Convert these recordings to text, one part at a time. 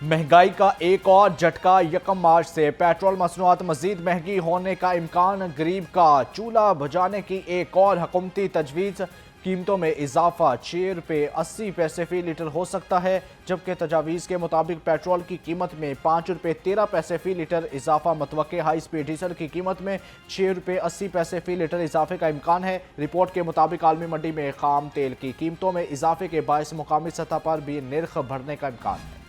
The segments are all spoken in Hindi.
महंगाई का एक और झटका। 1 मार्च से पेट्रोल मसनूआत मजीद महंगी होने का इम्कान। गरीब का चूल्हा बुझाने की एक और हुकूमती तजवीज़। कीमतों में इजाफा। 6 रुपये 80 पैसे फी लीटर हो सकता है, जबकि तजावीज़ के मुताबिक पेट्रोल की कीमत में 5 रुपये 13 पैसे फी लीटर इजाफा मतवक्के। हाई स्पीड डीजल की कीमत में 6 रुपये 80 पैसे फी लीटर इजाफे का इम्कान है। रिपोर्ट के मुताबिक आलमी मंडी में खाम तेल की कीमतों में इजाफे के बायस मुकामी सतह पर भी निर्ख बढ़ने का इम्कान है।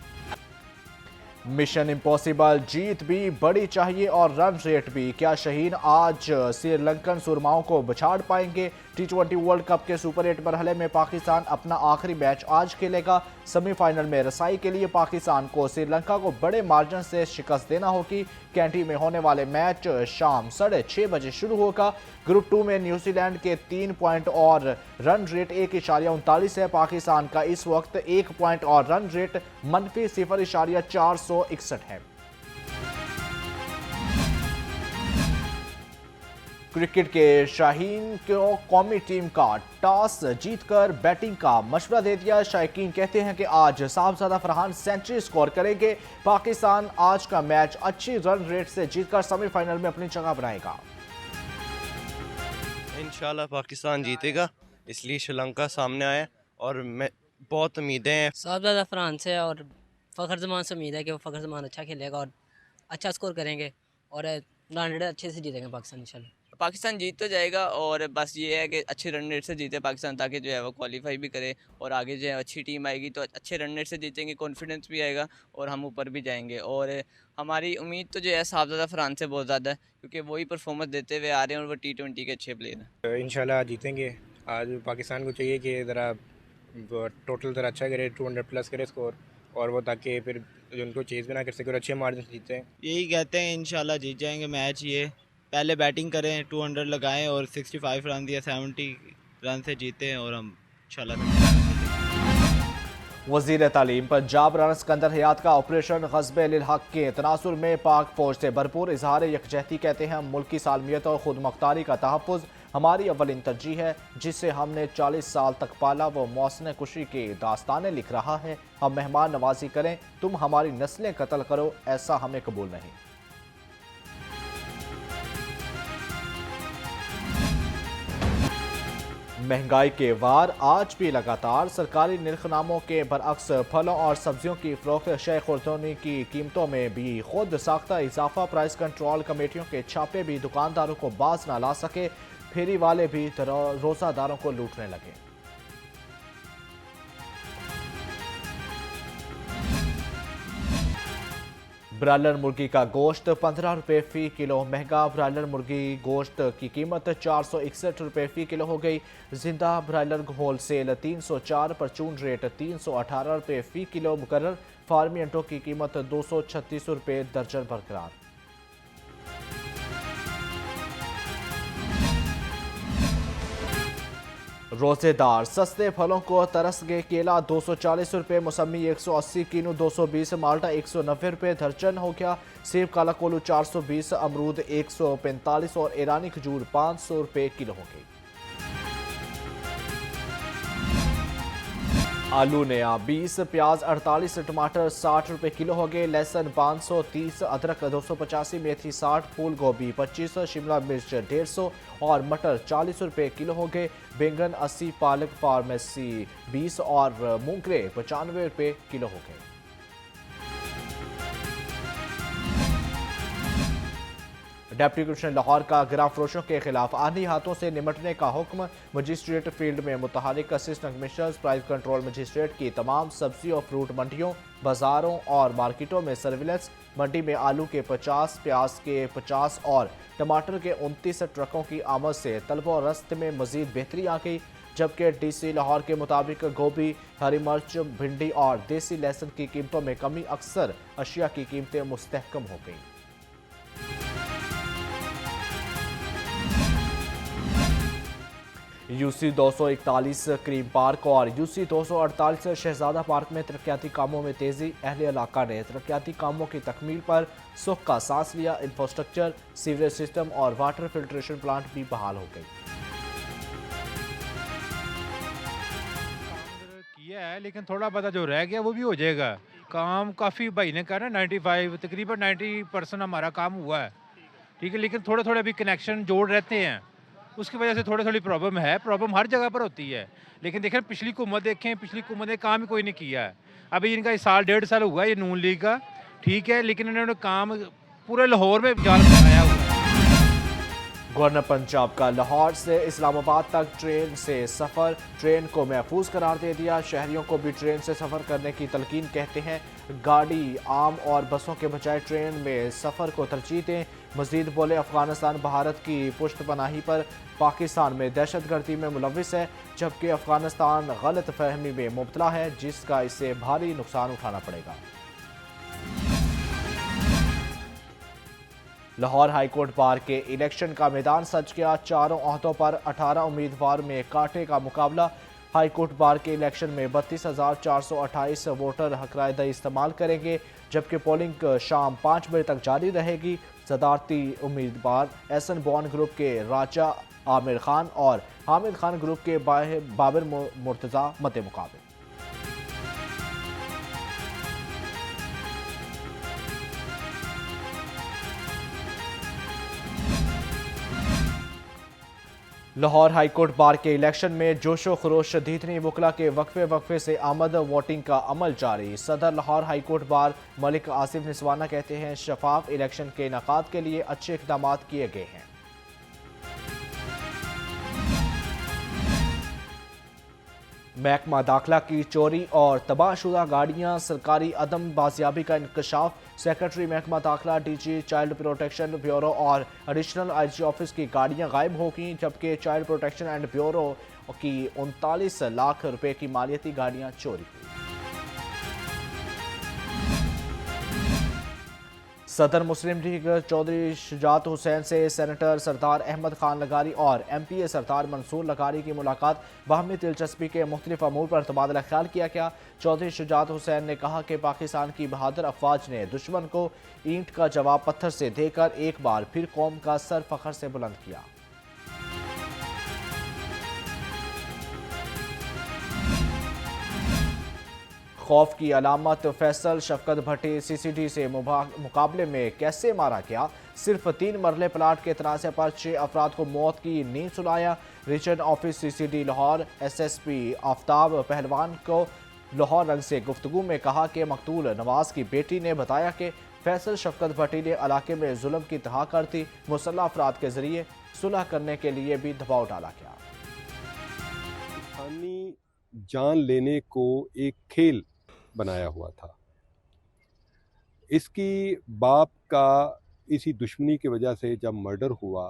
मिशन इम्पॉसिबल जीत भी बड़ी चाहिए और रन रेट भी। क्या शाहीन आज श्रीलंकन सुरमाओं को बछाड़ पाएंगे? T20 वर्ल्ड कप के सुपर 8 मरहले में पाकिस्तान अपना आखिरी मैच आज खेलेगा। सेमीफाइनल में रसाई के लिए पाकिस्तान को श्रीलंका को बड़े मार्जिन से शिकस्त देना होगी। कैंटी में होने वाले मैच शाम 6:30 बजे शुरू होगा। ग्रुप 2 में न्यूजीलैंड के 3 पॉइंट और रन रेट 1.39 है। पाकिस्तान का इस वक्त 1 पॉइंट और रन रेट -0.461 है। क्रिकेट के शाहीन को कौमी टीम का टॉस जीतकर बैटिंग का मशवरा दे दिया। शायकीन कहते हैं कि आज साहबजादा फरहान सेंचुरी स्कोर करेंगे। पाकिस्तान आज का मैच अच्छी रन रेट से जीतकर सेमीफाइनल में अपनी जगह बनाएगा। इंशाल्लाह पाकिस्तान जीतेगा, इसलिए श्रीलंका सामने आया और मैं बहुत उम्मीदें हैं साहबजादा फरहान से और फ़खर जमान से। उम्मीद है कि वो फ़खर जमान अच्छा खेलेगा और अच्छा स्कोर करेंगे और रन रेट अच्छे से जीतेंगे पाकिस्तान इंशाल्लाह। पाकिस्तान जीत तो जाएगा और बस ये है कि अच्छे रन रेट से जीते पाकिस्तान, ताकि जो है वो क्वालिफाई भी करे और आगे जो है अच्छी टीम आएगी तो अच्छे रन रेट से जीतेंगे, कॉन्फिडेंस भी आएगा और हम ऊपर भी जाएंगे। और हमारी उम्मीद तो जो है साहबजादा फरहान से बहुत ज़्यादा है, क्योंकि वही परफॉर्मेंस देते हुए आ रहे हैं और वो T20 के अच्छे प्लेयर हैं। इंशाल्लाह जीतेंगे। आज पाकिस्तान को चाहिए कि ज़रा टोटल ज़रा अच्छा करे, 200 प्लस करे स्कोर, और वो ताकि फिर उनको चेज़ भी ना कर सके और अच्छे मार्जिन से जीते हैं। यही कहते हैं इंशाल्लाह जीत जाएंगे मैच। ये पहले बैटिंग करें, 200 लगाएं और 65 रन या 70 रन से जीते हैं और हम इंशाल्लाह। वज़ीर तालीम पंजाब राना सिकंदर हयात का ऑपरेशन ग़ज़्ब लिल हक़ के तनासुर में पाक फौज से भरपूर इजहार यकजहती। कहते हैं मुल्क की सालमियत और खुद मुख्तारी का तहफ़्फ़ुज़ हमारी अव्वलिन तरजीह है, जिससे हमने 40 साल तक पाला। वो मौसम खुशी की दास्तानें लिख रहा है। हम मेहमान नवाजी करें, तुम हमारी नस्लें कत्ल करो, ऐसा हमें कबूल नहीं। महंगाई के वार आज भी लगातार। सरकारी निर्खनामों के बरअक्स फलों और सब्जियों की फरोख्त शय खुर्दनी की कीमतों में भी खुद साख्ता इजाफा। प्राइस कंट्रोल कमेटियों के छापे भी दुकानदारों को बाज ना ला सके। फेरी वाले भी रोजादारों को लूटने लगे। ब्रायलर मुर्गी का गोश्त 15 रुपये फी किलो महंगा। ब्रायलर मुर्गी गोश्त की कीमत 461 रुपये फी किलो हो गई। जिंदा ब्रायलर होल सेल 304, परचून रेट 318 रुपये फी किलो मुकर्रर। फार्मी अंडों की कीमत 236 रुपये दर्जन बरकरार। रोजेदार सस्ते फलों को तरस गए। केला 240 रुपये, मौसमी 180, कीनू 220, माल्टा 190 रुपये दर्जन हो गया। सेब काला कोलू 420, अमरूद 145 और ईरानी खजूर 500 रुपये किलो हो गई। आलू नया 20, प्याज 48, टमाटर 60 रुपये किलो हो गए। लहसुन 530, अदरक 285, मेथी 60, फूल गोभी 25, शिमला मिर्च 150 और मटर 40 रुपये किलो हो गए। बैंगन 80, पालक फार्मेसी 20 और मूंगरे 95 रुपये किलो हो गए। डिप्टी कमिश्नर लाहौर का गिरा फरोशों के खिलाफ आंधी हाथों से निमटने का हुक्म। मजिस्ट्रेट फील्ड में मुतहरिक assistant commissioner price control magistrate की तमाम सब्जी और फ्रूट मंडियों, बाजारों और मार्केटों में सर्विलेंस। मंडी में आलू के 50, प्याज के 50 और टमाटर के 29 ट्रकों की आमद से तलब और रस्त में मजीद बेहतरी आ गई। जबकि DC लाहौर के मुताबिक गोभी, हरी मिर्च, भिंडी और देसी लहसुन की कीमतों में कमी। अक्सर अशिया की कीमतें मुस्तहकम हो गई। UC 241 क्रीम पार्क और UC 248 शहजादा पार्क में तरक्याती कामों में तेजी। अहले इलाका ने तरक्याती कामों की तकमील पर सुख का सांस लिया। इंफ्रास्ट्रक्चर, सीवरेज सिस्टम और वाटर फिल्ट्रेशन प्लांट भी बहाल हो गई। किया है, लेकिन थोड़ा बहुत जो रह गया वो भी हो जाएगा। काम काफ़ी भाई ने कहा ना 95 तकरीबन 90% हमारा काम हुआ है, ठीक है, लेकिन थोड़े थोड़े अभी कनेक्शन जोड़ रहते हैं, उसकी वजह से थोड़ी थोड़ी प्रॉब्लम है। प्रॉब्लम हर जगह पर होती है, लेकिन देखें पिछली हुकूमत देखें, पिछली हुकूमत ने काम ही कोई नहीं किया है। अभी इनका साल 1.5 साल हुआ ये नून लीग का, ठीक है, लेकिन इन्होंने काम पूरे लाहौर में जाल बनाया हुआ है। गवर्नर पंजाब का लाहौर से इस्लामाबाद तक ट्रेन से सफ़र, ट्रेन को महफूज करार दे दिया। शहरियों को भी ट्रेन से सफ़र करने की तलकीन कहते हैं। गाड़ी, आम और बसों के बजाय ट्रेन में सफ़र को तरजीह दें। मजीद बोले, अफगानिस्तान भारत की पुश्त पनाही पर पाकिस्तान में दहशतगर्दी में मुलविस है, जबकि अफगानिस्तान गलत फहमी में मुब्तला है, जिसका इसे भारी नुकसान उठाना पड़ेगा। लाहौर हाईकोर्ट बार के इलेक्शन का मैदान सज गया। चारों ओहदों पर 18 उम्मीदवार में कांटे का मुकाबला। हाईकोर्ट बार के इलेक्शन में 32,428 वोटर हक़-ए-दई इस्तेमाल करेंगे, जबकि पोलिंग शाम 5 बजे तक जारी रहेगी। सदारती उम्मीदवार एहसन बॉन्ड ग्रुप के राजा आमिर खान और हामिद खान ग्रुप के बाबर मुर्तज़ा मद्दे मुकाबले। लाहौर हाईकोर्ट बार के इलेक्शन में जोशो खरोश शदीद नहीं, वकला के वक्फे से आमद वोटिंग का अमल जारी। सदर लाहौर हाईकोर्ट बार मलिक आसिफ निस्वाना कहते हैं, शफाफ इलेक्शन के इनेकाद के लिए अच्छे इक़दाम किए गए हैं। महकमा दाखिला की चोरी और तबाहशुदा गाड़ियां, सरकारी अदम बाजियाबी का इंकशाफ। सेक्रेटरी महकमा दाखिला, डीजी चाइल्ड प्रोटेक्शन ब्यूरो और एडिशनल आईजी ऑफिस की गाड़ियां गायब हो गईं, जबकि चाइल्ड प्रोटेक्शन एंड ब्यूरो की 39 लाख रुपए की मालियती गाड़ियां चोरी हुई। सदर मुस्लिम लीग चौधरी शुजात हुसैन से सेनेटर सरदार अहमद खान लगारी और MPA सरदार मंसूर लगारी की मुलाकात। बाहमी दिलचस्पी के मुख्तलिफ अमूर पर तबादला ख्याल किया गया। चौधरी शुजात हुसैन ने कहा कि पाकिस्तान की बहादुर अफवाज ने दुश्मन को ईंट का जवाब पत्थर से देकर एक बार फिर कौम का सर फखर से बुलंद किया। खौफ की अलामत, फैसल शफकत भट्टी CCD से मुकाबले में कैसे मारा गया। सिर्फ 3 मरले प्लाट के तनाज़े पर 6 अफराद को मौत की नींद सुलाया। Region office CCD Lahore SSP Aftab Pehlwan को लाहौर रंग से गुफ्तगू में कहा कि मकतूल नवाज की बेटी ने बताया कि फैसल शफकत भट्टी ने इलाके में जुल्म की तहा कर दी। मुसल्लह अफराद के जरिए सुलह करने के लिए भी दबाव डाला गया। इंसानी जान लेने को एक खेल बनाया हुआ था। इसकी बाप का इसी दुश्मनी की वजह से जब मर्डर हुआ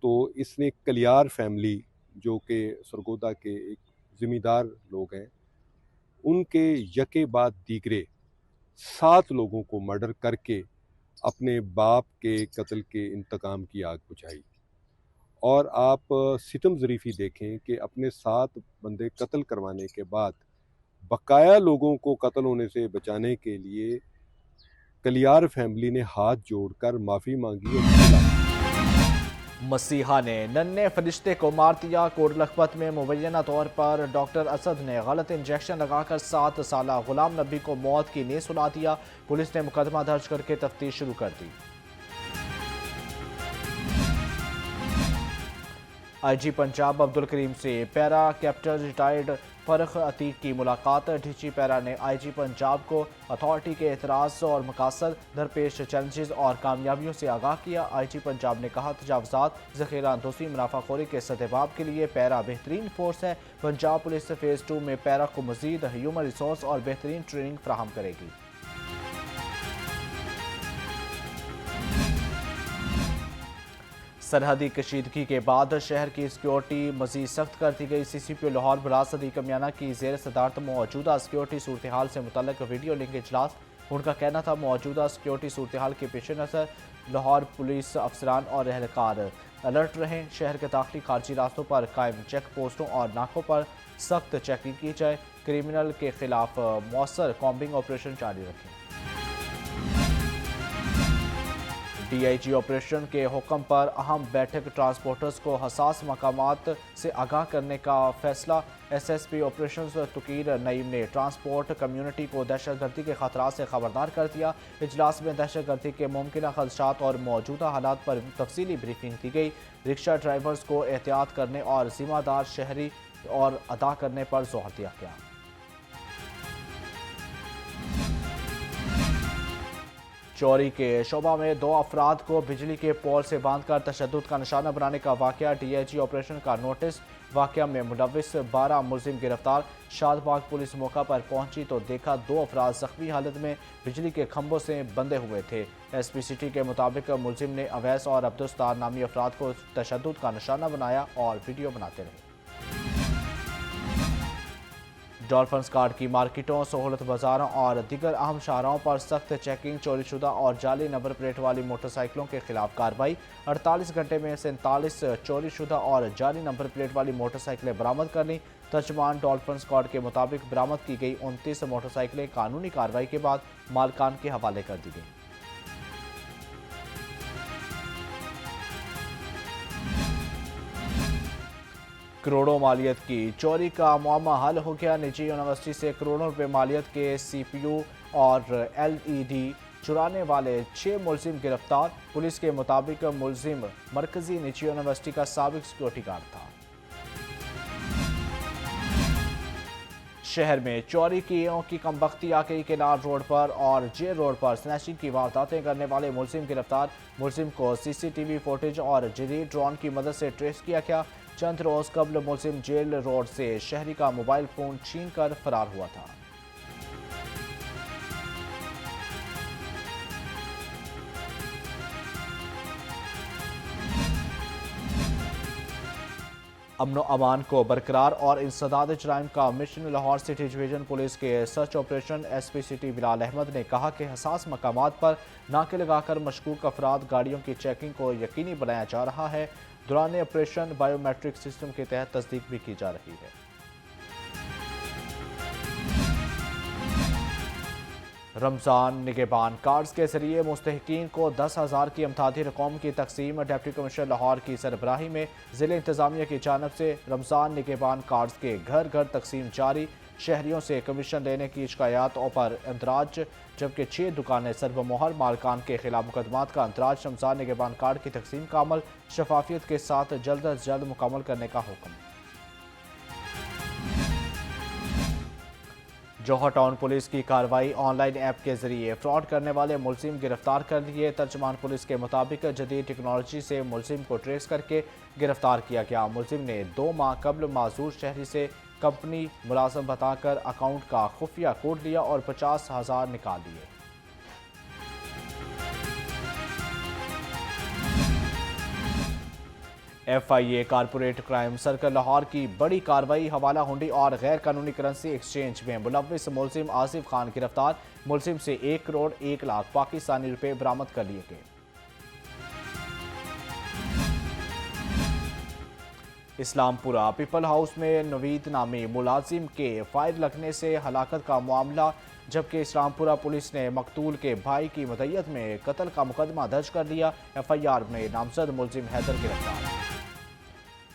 तो इसने कलियार फैमिली, जो कि सरगोदा के एक ज़िम्मेदार लोग हैं, उनके यके बाद दीगरे 7 लोगों को मर्डर करके अपने बाप के कत्ल के इंतकाम की आग बुझाई। और आप सितम ज़रीफ़ी देखें कि अपने 7 बंदे कत्ल करवाने के बाद बकाया लोगों को कत्ल होने से बचाने के लिए कलियार फैमिली ने हाथ जोड़कर माफ़ी मांगी और मसीहा ने नन्हे फरिश्ते को मार दिया। कोट लखपत में मुबैना तौर पर डॉक्टर असद ने गलत इंजेक्शन लगाकर 7 साला गुलाम नबी को मौत की नींद सुला दिया। पुलिस ने मुकदमा दर्ज करके तफ्तीश शुरू कर दी। IG पंजाब अब्दुल करीम से पैरा कैप्टन रिटायर्ड फरख अतीक की मुलाकात। डीजी पैरा ने IG पंजाब को अथॉरिटी के एतराज़ और मकासद, दरपेश चैलेंजेस और कामयाबियों से आगाह किया। IG पंजाब ने कहा, तजावज़ात, ज़ख़ीरा अंदोज़ी, मुनाफाखोरी के सद्देबाब के लिए पैरा बेहतरीन फोर्स है। पंजाब पुलिस फ़ेज़ 2 में पैरा को मज़ीद ह्यूमन रिसोर्स और बेहतरीन ट्रेनिंग फराहम करेगी। सरहदी कशीदगी के बाद शहर की सिक्योरिटी मज़ीद सख्त कर दी गई। CCPO लाहौर मुराद सदीक मियाना की ज़ेर सदारत मौजूदा सिक्योरिटी सूरत हाल से मुतल्लिक़ वीडियो लिंक इजलास। उनका कहना था, मौजूदा सिक्योरिटी सूरत हाल के पेश नज़र लाहौर पुलिस अफसरान और एहलकार अलर्ट रहें। शहर के दाखिली खारजी रास्तों पर कायम चेक पोस्टों और नाकों पर सख्त चेकिंग की जाए। क्रिमिनल के खिलाफ मौसर कॉम्बिंग ऑपरेशन जारी रखें। डीआईजी ऑपरेशन के हुक्म पर अहम बैठक, ट्रांसपोर्टर्स को हसास मकामात से आगाह करने का फैसला। एसएसपी ऑपरेशन तुकीर नईम ने ट्रांसपोर्ट कम्युनिटी को दहशतगर्दी के खतरात से खबरदार कर दिया। इजलास में दहशतगर्दी के मुमकिन खदशात और मौजूदा हालात पर तफसीली ब्रीफिंग दी गई। रिक्शा ड्राइवर्स को एहतियात करने और जिम्मेदार शहरी और अदा करने पर जोर दिया गया। चोरी के शोबा में 2 अफराद को बिजली के पोल से बांधकर तशद्दुद का निशाना बनाने का वाकया, डीआईजी ऑपरेशन का नोटिस। वाकया में मुलविस 12 मुलजिम गिरफ्तार। शादबाग पुलिस मौका पर पहुंची तो देखा 2 अफराद जख्मी हालत में बिजली के खंभों से बंधे हुए थे। एसपी सिटी के मुताबिक मुलजिम ने अवैस और अब्दुस्तार नामी अफराद को तशद्दुद का निशाना बनाया और वीडियो बनाते रहे। डॉल्फिन्स कार्ड की मार्केटों, सहूलत बाजारों और दीगर अहम शाहराहों पर सख्त चेकिंग। चोरीशुदा और जाली नंबर प्लेट वाली मोटरसाइकिलों के खिलाफ कार्रवाई। 48 घंटे में 47 चोरीशुदा और जाली नंबर प्लेट वाली मोटरसाइकिलें बरामद कर ली। तर्जमान डॉल्फिन्स कार्ड के मुताबिक बरामद की गई 29 मोटरसाइकिलें कानूनी कार्रवाई के बाद मालकान के हवाले कर दी गई। करोड़ों मालियत की चोरी का मामला हल हो गया। निजी यूनिवर्सिटी से करोड़ों रुपए मालियत के सीपीयू और एलईडी चुराने वाले 6 मुलजिम गिरफ्तार। पुलिस के मुताबिक मुलजिम मरकजी निजी यूनिवर्सिटी का साबिक सिक्योरिटी गार्ड था। शहर में चोरी की कमबख्ती आकई केनाल रोड पर और जे रोड पर स्नैचिंग की वारदातें करने वाले मुलजिम गिरफ्तार। मुलजिम को सीसीटीवी फुटेज और जदीद ड्रोन की मदद से ट्रेस किया गया। चंद रोज कबल मुलजिम जेल रोड से शहरी का मोबाइल फोन छीन कर फरार हुआ था। अमनो अमान को बरकरार और इंसदाद जराइम का मिशन। लाहौर सिटी डिवीजन पुलिस के search operation SP city Bilal Ahmed ने कहा कि हसास मकामात पर नाके लगाकर मशकूक अफराद गाड़ियों की चेकिंग को यकीनी बनाया जा रहा है। दौरान ऑपरेशन बायोमेट्रिक सिस्टम के तहत तस्दीक भी की जा रही है। रमज़ान निगहबान कार्ड्स के जरिए मुस्तहिकीन को 10,000 की अमदादी रकम की तकसीम। डिप्टी कमिश्नर लाहौर की सरबराही में ज़िले इंतज़ामिया की जानब से रमज़ान निगहबान कार्ड्स के घर घर तकसीम जारी। शहरियों से कमीशन लेने की शिकायतों पर अंदराज, जबकि 6 दुकानें सर्वमोहर। मालकान के खिलाफ मुकदमात का अंदराज। रमज़ान निगहबान कार्ड की तकसीम का अमल शफाफियत के साथ जल्द अज जल्द मुकम्मल करने का हुक्म। जौहर टाउन पुलिस की कार्रवाई, ऑनलाइन ऐप के जरिए फ्रॉड करने वाले मुलजिम गिरफ्तार कर लिए। तर्जमान पुलिस के मुताबिक जदीद टेक्नोलॉजी से मुलजिम को ट्रेस करके गिरफ्तार किया गया। मुलजिम ने 2 माह कबल माजूर शहरी से कंपनी मुलाजम बताकर अकाउंट का खुफिया कोड लिया और 50,000 निकाल लिए। FIA corporate crime circle Lahore की बड़ी कार्रवाई। हवाला हुंडी और गैर कानूनी करेंसी एक्सचेंज में मुलविस मुलजिम आसिफ खान गिरफ्तार। मुलजिम से 1 करोड़ 1 लाख पाकिस्तानी रुपए बरामद कर लिए गए। इस्लामपुरा पीपल हाउस में नवीद नामी मुलाजिम के फायर लगने से हलाकत का मामला, जबकि इस्लामपुरा पुलिस ने मकतूल के भाई की मदय्यत में कत्ल का मुकदमा दर्ज कर लिया। FIR में नामजद मुलजिम हैदर गिरफ्तार।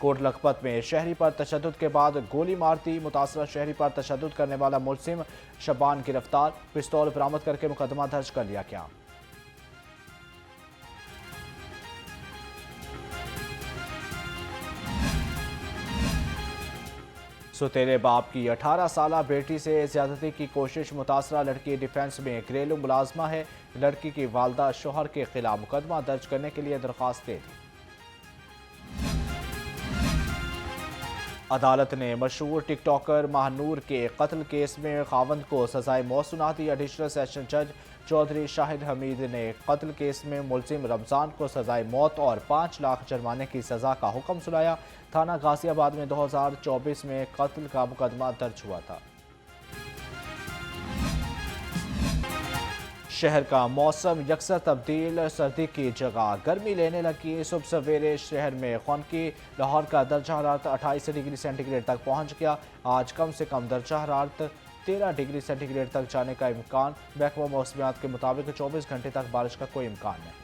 कोट लखपत में शहरी पर तशद्दुद के बाद गोली मारती मुतासरा शहरी पर तशद्दुद करने वाला मुलजिम शबान गिरफ्तार। पिस्तौल बरामद करके मुकदमा दर्ज कर लिया गया। सुतेरे बाप की 18 साला बेटी से ज्यादती की कोशिश। मुतासरा लड़की डिफेंस में घरेलू मुलाजमा है। लड़की की वालदा शोहर के खिलाफ मुकदमा दर्ज करने के लिए दरख्वास्त दे दी। अदालत ने मशहूर टिकटॉकर महानूर के कत्ल केस में खावंद को सजाए मौत सुना दी। एडिशनल सेशन जज चौधरी शाहिद हमीद ने कत्ल केस में मुलजिम रमज़ान को सजाए मौत और 5 लाख जुर्माने की सज़ा का हुक्म सुनाया। थाना गाजियाबाद में 2024 में कत्ल का मुकदमा दर्ज हुआ था। शहर का मौसम यकसर तब्दील, सर्दी की जगह गर्मी लेने लगी। सुबह सवेरे शहर में खुनकी। लाहौर का दर्जा हरारत 28 डिग्री सेंटीग्रेड तक पहुंच गया। आज कम से कम दर्जा हरारत 13 डिग्री सेंटीग्रेड तक जाने का इम्कान। महकमा मौसमियात के मुताबिक 24 घंटे तक बारिश का कोई इम्कान नहीं।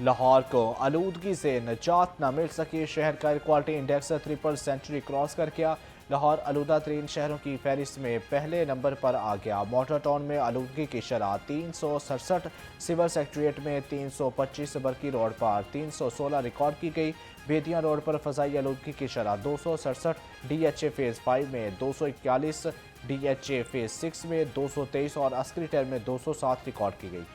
लाहौर को आलूदगी से निजात न मिल सकी, शहर का air quality index triple century cross कर गया। लाहौर आलूदा तरीन शहरों की फहरिस्त में पहले नंबर पर आ गया। मोटर टाउन में आलूदगी की शरह 367, सिविल सेक्रेटरीट में 325, बरकी रोड पर 316 रिकॉर्ड की गई। बेदियाँ रोड पर फ़ज़ाई आलूदगी की शरह 267, DHA फेज़ 5 में 241, DHA फेज़ 6 में 223 और अस्करी टेर में 207 रिकॉर्ड की गई।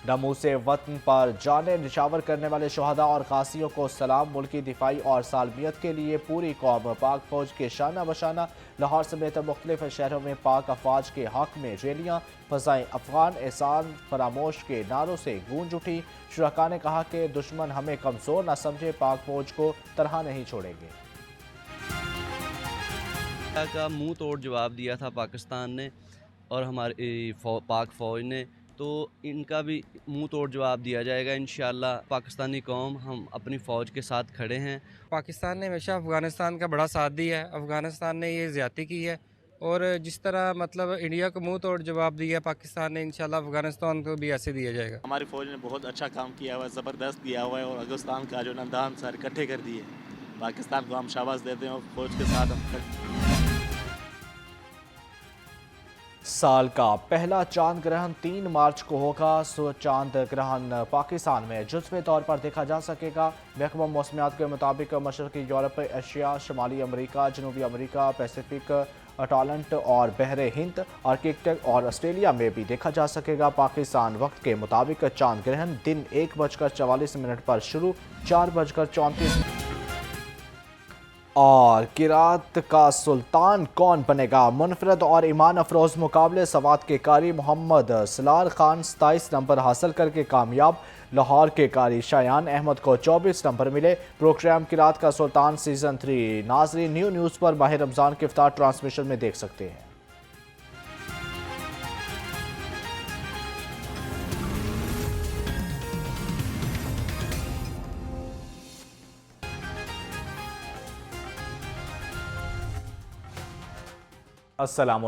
नमू से वतन पर जाने निछावर करने वाले शहदा और गाजियों को सलाम। मुल्की दिफाई और सालमियत के लिए पूरी कौम पाक फौज के शाना बशाना। लाहौर समेत मुख्तलिफ शहरों में पाक अफवाज के हक में रैलियाँ, फ़ज़ाएं अफ़गान एहसान फरामोश के नारों से गूंज उठी। शुरका ने कहा कि दुश्मन हमें कमज़ोर न समझे, पाक फौज को तरह नहीं छोड़ेंगे। का मुंह तोड़ जवाब दिया था पाकिस्तान ने और हमारी पाक फ़ौज ने, तो इनका भी मुंह तोड़ जवाब दिया जाएगा इंशाअल्लाह। पाकिस्तानी कौम हम अपनी फ़ौज के साथ खड़े हैं। पाकिस्तान ने हमेशा अफ़गानिस्तान का बड़ा साथ दिया है। अफ़गानिस्तान ने ये ज़्यादती की है और जिस तरह मतलब इंडिया को मुंह तोड़ जवाब दिया पाकिस्तान ने, इंशाल्लाह अफ़गानिस्तान को भी ऐसे दिया जाएगा। हमारी फ़ौज ने बहुत अच्छा काम किया हुआ है, ज़बरदस्त किया हुआ है और अफ़गानिस्तान का जो नंदान सारे इकट्ठे कर दिए। पाकिस्तान को हम शाबाश देते हैं और फ़ौज के साथ हम साल का पहला चांद ग्रहण 3 मार्च को होगा। चांद ग्रहण पाकिस्तान में जुज़वी तौर पर देखा जा सकेगा। महकमा मौसमियात के मुताबिक मशरक़ी यूरोप, एशिया, शुमाली अमरीका, जनूबी अमरीका, पैसिफिक, अटलांट और बहरे हिंद, आर्कटिक और ऑस्ट्रेलिया में भी देखा जा सकेगा। पाकिस्तान वक्त के मुताबिक चांद ग्रहण दिन 1:44 पर शुरू, 4:34। और किरात का सुल्तान कौन बनेगा? मुनफरद और ईमान अफरोज मुकाबले। सवात के कारी मोहम्मद सलार खान 27 नंबर हासिल करके कामयाब। लाहौर के कारी शायान अहमद को 24 नंबर मिले। प्रोग्राम किरात का सुल्तान सीज़न 3 नाज़रीन न्यूज़ पर माह रमज़ान के इफ्तार ट्रांसमिशन में देख सकते हैं। अस्सलाम